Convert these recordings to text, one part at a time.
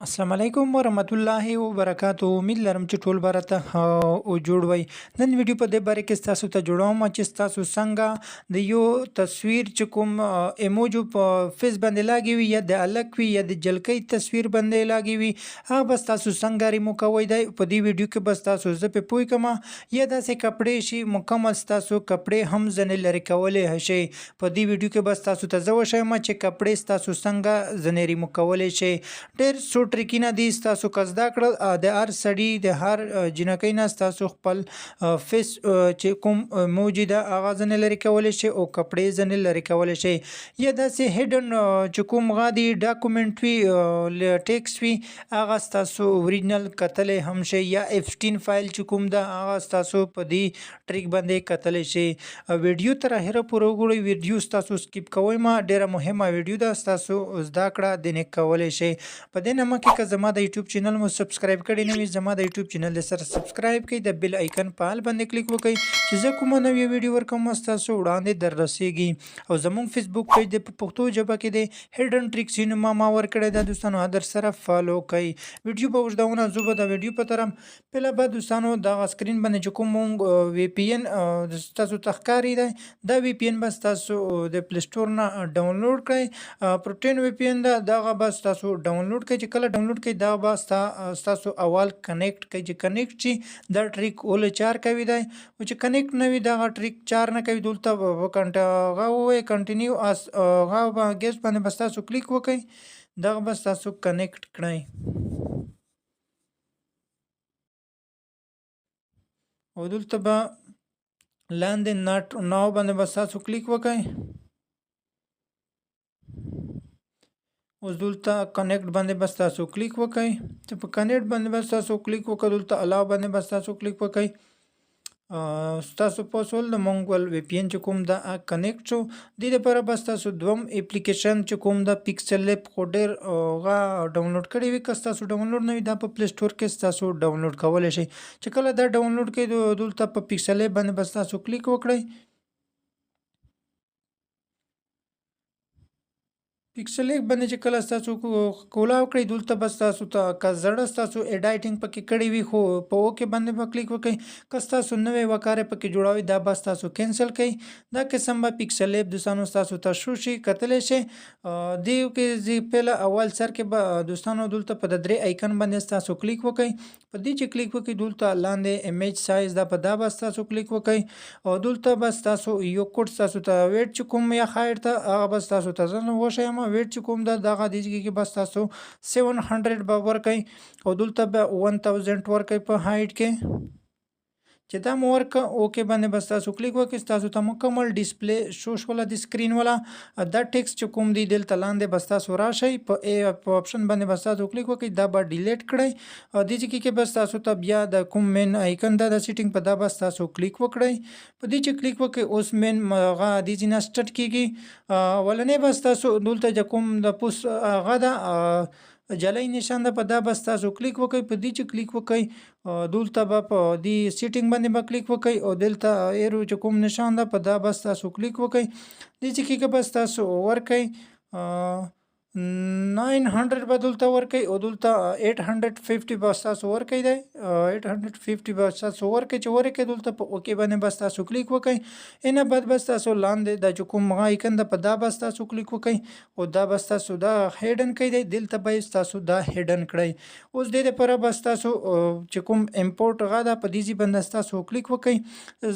السلام علیکم ورحمت الله وبرکاتو. امید لرم چې ټول به راته او جوړ وئ. نن ویډیو په دې باره کې ستاسو ته جوړوم چې ستاسو څنګه د یو تصویر چې کوم ایموجو په فیس باندې لاګي وي یا د هلک وي یا د جلکۍ تصویر باندې لاګي وي هغه به ستاسو څنګه ریمو کوئ دی په دې ویډیو کې به ستاسو زه پرې پوه کړم یا داسې کپړې شي مکمل ستاسو کپړې هم ځنې لرې کولی شئ. په دې ویډیو کې به ستاسو ته زه وښیم چې کپړې ستاسو څنګه ځنې ریمو کولی شئ. ډېر څو ټریکونه دي ستاسو که زده کړل د هر سړي د هر جنکۍ نه ستاسو خپل فیس چې کوم موجي ده هغه ځنې لرې کولی شئ او کپړې ځنې لرې کولی شئ یا داسې هیډن چې کوم غا دي ډاکومنټ وي ټیکس وي هغه ستاسو اوریجنل کتلی هم شئ یا F15 فایل چې کوم ده هغه ستاسو په دې ټریک باندې کتلی شئ. ویډیو تر اخره پورې وګورئ. ویډیو ستاسو سکیپ کوئ ما ډېره مهمه ویډیو ده ستاسو زده کړه ځنې کولی شئ. په دې نه مخکې که زما د یوټیوب چینل مو سبسکرایب کړی نه وي زما د یوټیوب چینل سره سبسکرایب کړئ د بیل آیکن په حال باندې کلیک وکړئ چې زه کومه نوې ویډیو ورکوم ستاسو وړاندې در رسیږي. او زموږ فیسبوک پیج د په پښتو ژبه کې د هیډن ټریکس یې ما ورکړی ده دوستانو در سره فالو کړئ. ویډیو په اوږدونه زه به د ویډیو په طرف پهله به دوستانو دغه سکرین باندې چې کوم مونږ وی پی ان ستاسو ته ښکاري دی دا وی پی ان به ستاسو د پلی سټور نه ډاونلوډ کړئ. پروټین وی پی ان ده دغه به ستاسو ډاونلوډ کړئ چې کله ډاونلوډ کړئ دا به ستاسو اول کنیکټ کوي چې کنیکټ شي دا ټریک اول چار کوي دی او چې کنیکټ نه وي دغه ټریک چار نه کوي دلته هغه ووایي کنټینیو هغه به ګیس باندې به ستاسو کلیک وکړئ دغه به ستاسو کنیکټ کړئ او دلته به لاندې ناټ ناو باندې به ستاسو کلیک وکړئ. اوس دلته کنیکټ باندې به ستاسو کلیک وکړئ چې په کنیکټ باندې به ستاسو کلیک وکړئ دلته الاو باندې به ستاسو کلیک وکړئ. ستاسو په سول د مونږ وی پی ان چې کوم دا کنیکټ شو دې لپاره به ستاسو دوم اپلیکیشن چې کوم دا پیکسل لیب خو ډېر هغه ډاونلوډ کړی وي که ستاسو ډاونلوډ نه وي دا په پلی سټور کې ستاسو ډاونلوډ کولی شئ. چې کله دا ډاونلوډ کړئ دلته په پیکسل لیب باندې به ستاسو کلیک وکړئ. پیکسل لیب باندې چې کله ستاسو کولاو کړئ دلته به ستاسو ته که زړه ستاسو ایډایټینګ پکې کړی وي خو په اوکې باندې به کلیک وکړئ. که ستاسو نوې وکارې پکې جوړوئ دا به ستاسو کینسل کړئ. دا قسم به پیکسل لیب دوستانو ستاسو ته شو شي کتلی شئ. دې کې پهله اول سر کې به دوستانو دلته په د درې آیکن باندې ستاسو کلیک وکړئ. په دې چې کلیک وکړئ دلته لاندې امیج سایز دا په دا به ستاسو کلیک وکړئ او دلته به ستاسو یو کوډ ستاسو ته ویټ چې کوم یا هایټ ته هغه به ستاسو ته زه وښیم ویټ چې کوم ده دغه دیږي کې به ستاسو 700 به ورکړئ او دلته به 1000 ورکړئ په هایټ کې چې دا مو ورکړه اوکې باندې به ستاسو کلیک وکړئ ستاسو ته مکمل ډسپلی شو شوله د سکرین والا دا ټیکس چې کوم دی دلته لاندې به ستاسو راشئ په آپشن باندې به ستاسو کلیک وکړئ دا به ډیلیټ کړئ او دې ځای کې به ستاسو ته بیا د کوم مین آیکن ده د سیټینګ په دا به ستاسو کلیک وکړئ. په دې چې کلیک وکړئ اوس مین هغه دې ځای نه سټارټ کیږي. اولنی به ستاسو دلته چې کوم د پوس هغه ده جلۍ نشان ده په دا به ستاسو کلیک وکړئ. په دې چې کلیک وکړئ دلته به په دې سیټینګ باندې به کلیک وکړئ او دلته ایرو چې کوم نشان ده په دا به ستاسو کلیک وکړئ. دې چې کې به ستاسو ورکړئ 900 به دلته ورکړئ او دلته 850 به ستاسو ورکړئ دی 850 به ستاسو ورکړئ چې ورکړئ دلته په اوکې باندې به ستاسو کلیک وکړئ. اینه بعد به ستاسو لاندې د چې کوم آیکن ده په دا به ستاسو کلیک وکړئ او دا به ستاسو دا هیډن کړئ دی دلته به ستاسو دا هیډن کړئ. اوس دې لپاره به ستاسو چې کوم امپورټ هغه ده په دې ځای باندې ستاسو کلیک وکړئ.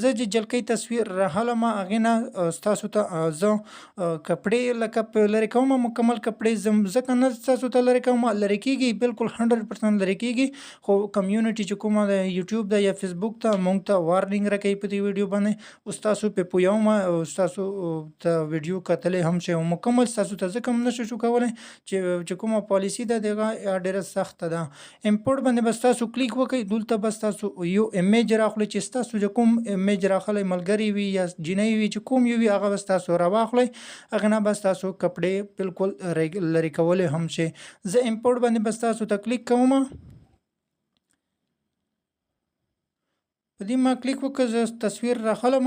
زه چې جلکۍ تصویر راحلم هغې نه ستاسو ته زه کپړې لکه لرې کوم مکمل کپړې ځکه نه ستاسو ته لرې کوم لرې کېږي بالکل 100% لرې کېږي خو کمیونټي چې کومه د یوټیوب ده یا فیسبوک ته مونږ ته وارننګ راکوي په دې ویډیو باندې اوس تاسو پې پوهوم او ستاسو ته ویډیو کتلی هم شئ او مکمل ستاسو ته ځکه هم نه شو کولی چې کومه پالیسي ده دغه ډېره سخته ده. امپورټ باندې به ستاسو کلیک وکړئ دلته به ستاسو یو امیج راخلئ چې ستاسو چې کوم امیج راخلی ملګری وي یا جینۍ وي چې کوم یو وي هغه به ستاسو راواخلئ هغې نه به ستاسو کپړې بالکل لرې کولی هم شي. زه امپورټ باندې به ستاسو ته کلیک کوم. په دې ما کلیک وکړ زه تصویر راخلم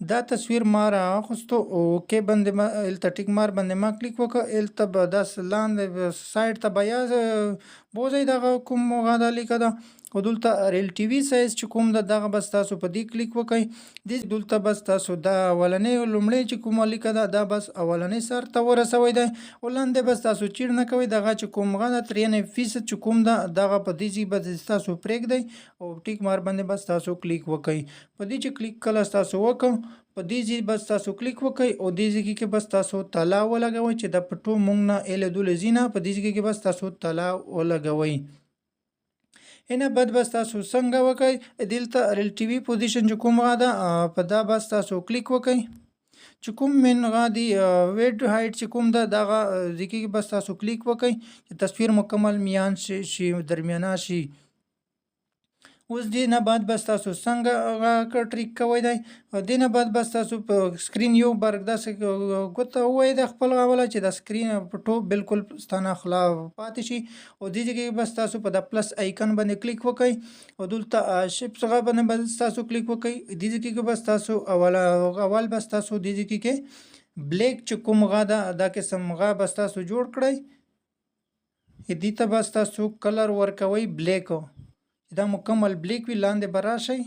دا تصویر ما رااخیستو اوکې باندې ما هلته ټیک مار باندې ما کلیک وکړ. هلته به داسې لاندې سایډ ته به یا بوځئ دغه کوم هغه دا لیکه ده او دلته ریلیټیوي سایز چې کوم ده دغه به ستاسو په دې کلیک وکئ. دلته به ستاسو دا اولنۍ لومړۍ چې کومه لیکه ده دا بس اولنۍ سر ته ورسوی دی او لاندې به ستاسو چیړ نه کوئ. دغه چې کوم هغه ده 93% چې کوم ده دغه په دې ځای به ستاسو پرېږدئ او ټیک مار باندې به ستاسو کلیک وکئ. په دې چې کلیک کله ستاسو وکړ په دې ځای به ستاسو کلیک وکئ او دې ځای کې به ستاسو طلا ولګوئ چې د پټو مونږ نه ایله ځي نه په دې ځای کې به ستاسو طلا ولګوئ. اینه بعد به ستاسو څنګه وکئ دلته ریلیټیوي پوزیشن چې کوم هغه ده په دا به ستاسو کلیک وکئ. چې کوم من هغه دی ویډ هایټ چې کوم ده دغه ځای کې به ستاسو کلیک وکئ چې تصویر مکمل میان شي درمیانه شي. اوس دې نه بعد به ستاسو څنګه هغه ټریک کوی دی. دې نه بعد به ستاسو په سکرین یو برګ داسې ګوته ووایي د خپل غوله چې د سکرین پټو بالکل ستانه خلا پاتې شي او دې کې به ستاسو په د پلس آیکن باندې کلیک وکئ او دلته شیپس هغه باندې به ستاسو کلیک وکئ. دې کې به ستاسو اول به ستاسو دې کې بلیک چې کوم هغه ده دا قسم هغه به ستاسو جوړ کړئ. دې ته به ستاسو کلر ورکوئ بلیک دا مکمل بلیک وي لاندې به راشئ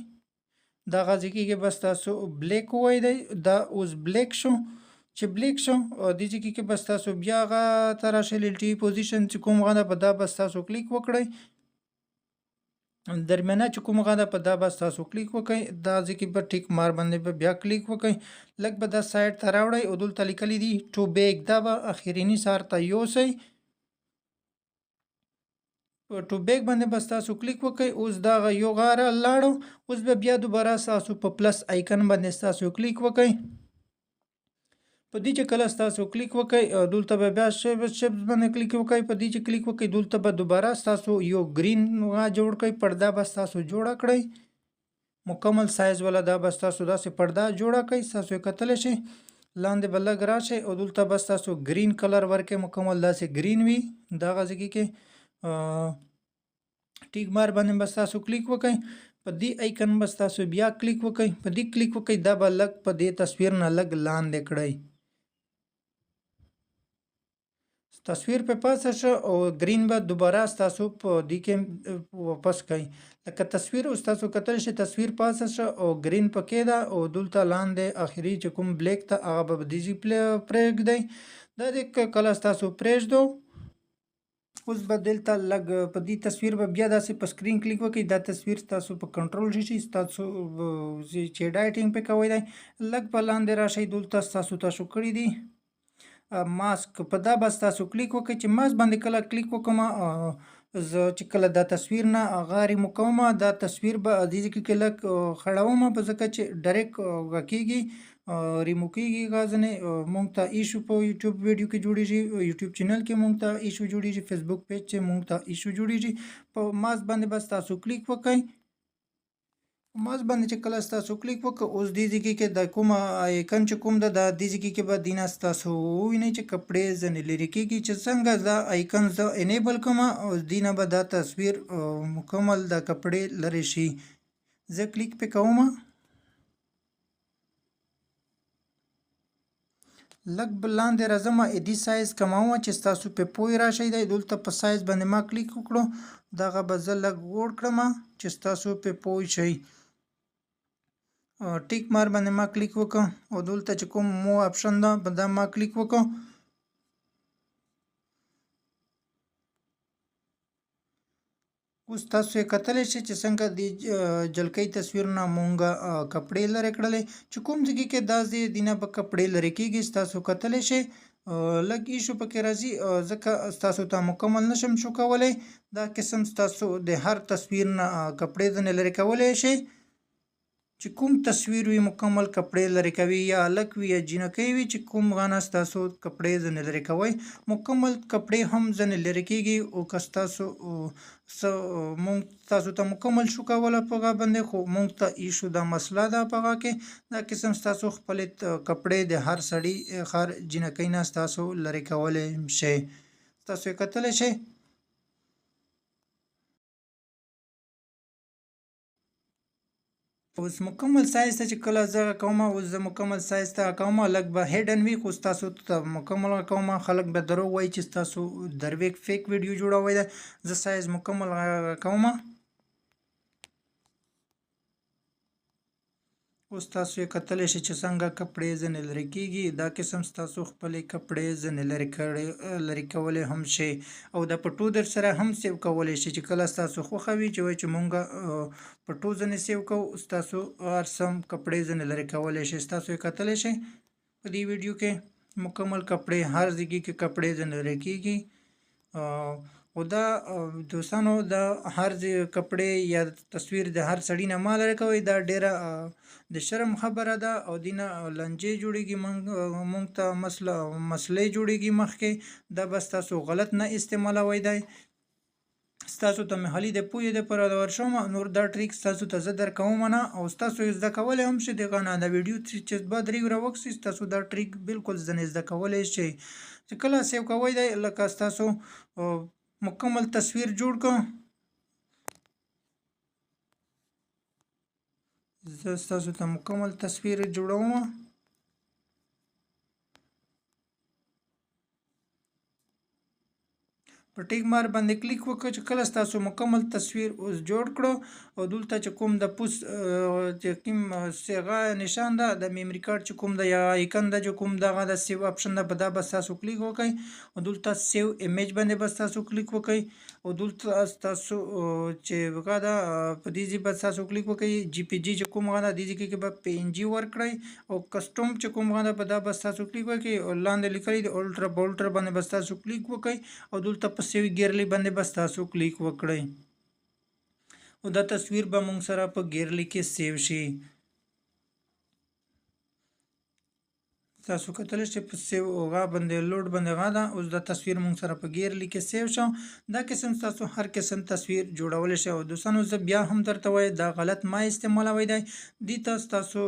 دغه ځای کې به ستاسو بلیک ووایي دی دا اوس بلیک شو. چې بلیک شو دې ځای کې به ستاسو بیا هغه ته راشئ ریلیټیوي پوزیشن چې کوم هغه ده په دا به ستاسو کلیک وکړئ. درمیانه چې کوم هغه ده په دا به ستاسو کلیک وکئ. دا ځای کې به ټیک مار باندې به بیا کلیک وکئ. لږ به دا سایډ ته راوړئ او دلته لیکلی دي ټو بیک دا به اخریني سر ته یوسئ. ټو بیک باندې به ستاسو کلیک وکئ. اوس دغه یو غاره لاړو اوس به بیا دوباره ستاسو په پلس آیکن باندې ستاسو کلیک وکئ. په دې چې کله ستاسو کلیک وکئ دلته به بیا شیپس باندې کلیک وکئ. په دې چې کلیک وکئ دلته به دوباره ستاسو یو گرین جوړ کړئ پرده به ستاسو جوړه کړئ مکمل سایز والا دا به ستاسو داسې پرده جوړه کړئ. ستاسو یې کتلی شئ لاندې به لږ راشئ او دلته به ستاسو گرین کلر ورکړئ مکمل داسې گرین وي. دغه ځای کې ټیک مار باندې به ستاسو کلیک وکئ. په دې آیکن به ستاسو بیا کلیک وکئ. په دې کلیک وکئ دا به لږ په دې تصویر نه لږ لاندې کړئ. تصویر په پاسه شو او گرین به دوباره ستاسو په دې کې واپس کړئ. لکه تصویر اوس تاسو کتلی شئ تصویر پاسه شو او گرین پکې ده او دلته لاندې آخري چې کوم بلیک ته هغه به دې پرېږدئ. دا دې کله ستاسو پرېږدو اوس به دلته لږ په دې تصویر به بیا داسې په سکرین کلیک وکړئ. دا تصویر ستاسو په کنټرول شي ستاسو چې ډایټینګ پې کوی دی لږ په لاندې راشئ دلته ستاسو کړي دي ماسک په دا به ستاسو کلیک وکړئ. چې ماسک باندې کله کلیک وکړم زه چې کله دا تصویر نه غارې مو کومه دا تصویر به دې کې لږ خړوم په ځکه چې ډایرکټ کېږي ریمو کېږي غازنې مونږ ته ایشو په یوټیوب ویډیو کې جوړیږي یوټیوب چینل کې مونږ ته ایشو جوړیږي فیسبوک پیج چې مونږ ته ایشو جوړیږي. په ماسک باندې به ستاسو کلیک وکئ. ماسک باندې چې کله ستاسو کلیک وکړه اوس دې ځای کې د کومه آیکن چې کوم ده د دې ځای کې به دینه ستاسو ووینئ چې کپړې ځنې لرې کېږي چې څنګه دا آیکن زه انیبل کړم او دې نه به دا تصویر مکمل د کپړې لرې شي. زه کلیک پې کوم لږ لاندې راځم ادي سایز کموم چې ستاسو پې پوی راشئ دی دلته په سایز باندې ما کلیک وکړو دغه به زه لږ وړ کړم چې ستاسو پې پوی شئ. ټیک مار باندې ما کلیک وکړ او دلته چې کوم مو آپشن ده په دا ما کلیک وکړ. اوس تاسو یې کتلی شئ چې څنګه د جلکۍ تصویر نه مونږ کپړې لرې کړلې چې کوم ځای کې دا ځای دینه به کپړې لرې کېږي ستاسو کتلی شئ لږ ایشو پکې راځي ځکه ستاسو ته مکمل نشم شو کولی. دا قسم ستاسو د هر تصویر نه کپړې ځنې لرې کولی شئ چې کوم تصویر وي مکمل کپړې لرې کوي یا هلک وي یا جینکۍ وي چې کوم غانه ستاسو کپړې ځنې لرې کوئ مکمل کپړې هم ځنې لرې کېږي او که ستاسو مونږ تاسو ته مکمل شو کولی په هغه باندې خو مونږ ته ایشو دا مسله ده په هغه کې دا قسم ستاسو خپلې کپړې د هر سړي هر جینکۍ نه ستاسو لرې کولی شئ. تاسو یې کتلی شئ اوس مکمل سایز ته چې کله زه کوم اوس زه مکمل سایز ته کوم لږ به هیډن وي خو ستاسو ته مکمل کوم خلک به دروغ وایي چې ستاسو درویک فیک ویډیو جوړوي ده زه سایز مکمل کوم اوس تاسو یې کتلی شئ چې څنګه کپړې ځینې لرې کېږي دا قسم ستاسو خپلې کپړې ځینې لرې کولی هم شئ او دا پټو در سره هم سیو کولی شئ چې کله ستاسو خوښه وي چې وایي چې مونږ پټو ځینې سیو کوو ستاسو هر څه کپړې ځینې لرې کولی شئ ستاسو یې کتلی شئ په دې ویډیو کې مکمل کپړې هر ځای کې کپړې ځینې لرې کېږي او دا دوستانو د هر کپړې یا تصویر د هر سړي نه ما لرې کوئ دا ډیره د شرم خبره ده او دینه لنجې جوړیږي مونږ ته مسلې جوړیږي مخکې دا بس تاسو غلط نه استعمالوئ دی ستاسو ته مې حالي د پوهې دپاره ورشم نور دا ټریک ستاسو ته زه درکوم نه او ستاسو یې زده کولی هم شئ دغه نه د ویډیو چې بعد ریو راوکسي ستاسو دا ټریک بالکل ځنې زده کولی شئ چې کله سیو کوئ دی لکه ستاسو مکمل تصویر جوړ کړه زه ستاسو ته مکمل تصویر جوړوم په ټیک مار باندې کلیک وکړه چې کله ستاسو مکمل تصویر اوس جوړ کړو او دلته چې کوم د پوس چې کوم صيغه نشان ده د میموري کارت چې کوم د یا آیکن د چې کوم دغه د سیو اپشن ده په دا بس تاسو کلیک وکړئ او دلته سیو ایمیج باندې بس تاسو کلیک وکړئ او دلته تاسو چې وکړه دا په دې ځای بس تاسو کلیک وکړئ جی پی جی چې کوم غاړه دې ځای کې به پی ان جی ورکړئ او کسټم چې کوم غاړه په دا بس تاسو کلیک وکړئ او لاندې لیکلي د الټرا بولټر باندې بس تاسو کلیک وکړئ او دلته په سیو ګیرلی باندې بس تاسو کلیک وکړئ او دا تصویر به مونږ سره په ګیرلی کې سیو شي تاسو کتلی شئ په سیو غا باندې لوډ باندې غا ده اوس دا تصویر مونږ سره په ګیرلی کې سیو شو دا قسم تاسو هر قسم تصویر جوړولی شئ او دوستانو زه بیا هم درته وایم دا غلط ما استعمالوئ دی دې ته ستاسو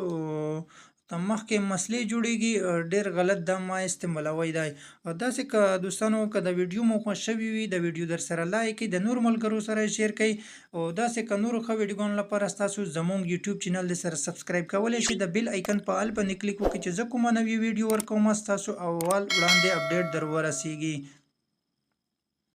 ته مخکې مسلې جوړیږي ډیر غلط دا ما استعمالوئ دی او داسې که دوستانو که د ویډیو مو خوښ شوي وي د ویډیو در سره لایک کړئ د نور ملګرو سره شیر کړئ او داسې که نورو ښه ویډیوګانو لپاره ستاسو زموږ یوټیوب چینل د سره سبسکرایب کولی شئ د بیل آیکن په ال باندې کلیک وکړئ چې زه کومه نوې ویډیو ورکوم ستاسو اول وړاندې اپډیټ در ورسیږي